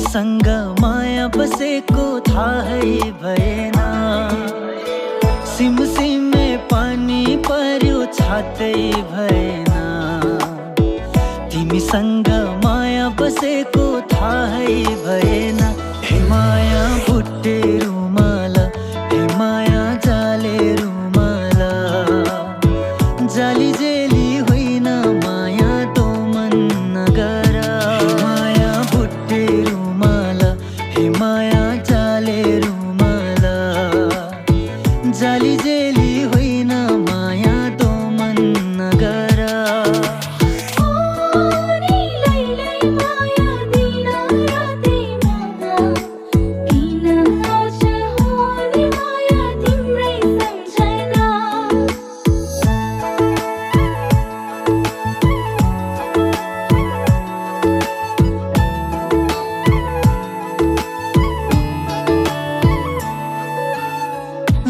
तिमीसँग माया बसेको थाहै भएन। सिमसिमे पानी पर्यो छातै भएन। तिमीसँग माया बसेको थाहै भएन। हे माया भुटे रुमाला, हे माया जाले रुमाला, जाली जेली होइन माया तो मन नगर। हे माया भुटे रुमाला, हे माया जाले रुमाला, जाली जेली होइन माया तो मन नगर।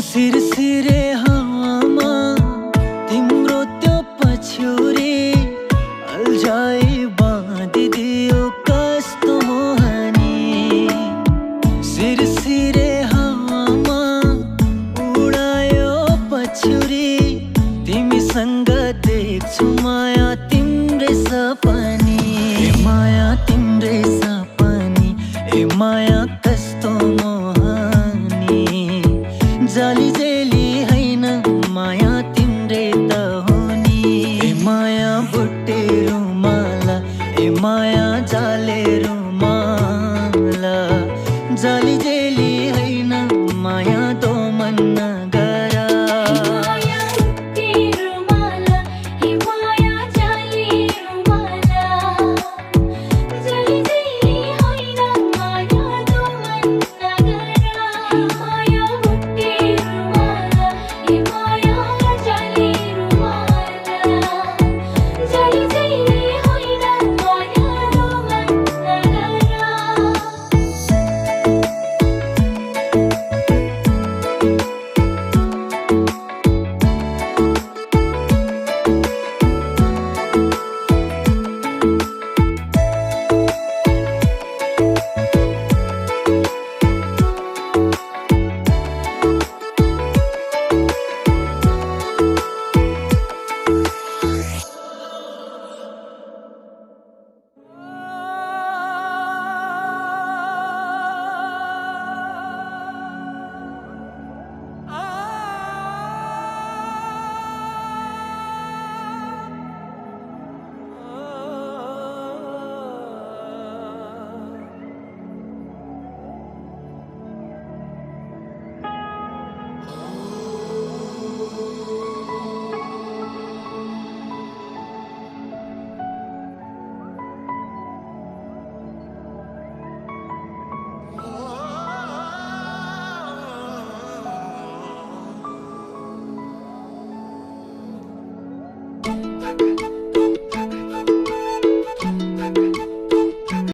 सिरसिरे हावामा तिम्रो त्यो पछ्यौरी अल्झाइ बाँधिदियो कस्तो मोहनी। सिरसिरे हावामा उडायो पछ्यौरी, तिमीसँग देख्छु माया तिम्रै सपनी। हे माया तिम्रै सपनी, हे माया कस्तो मोहनी, जाली जेली होइन माया तिम्रै त हो नि। हे माया भुटे रुमाला, हे माया जाले रुमाला, जाली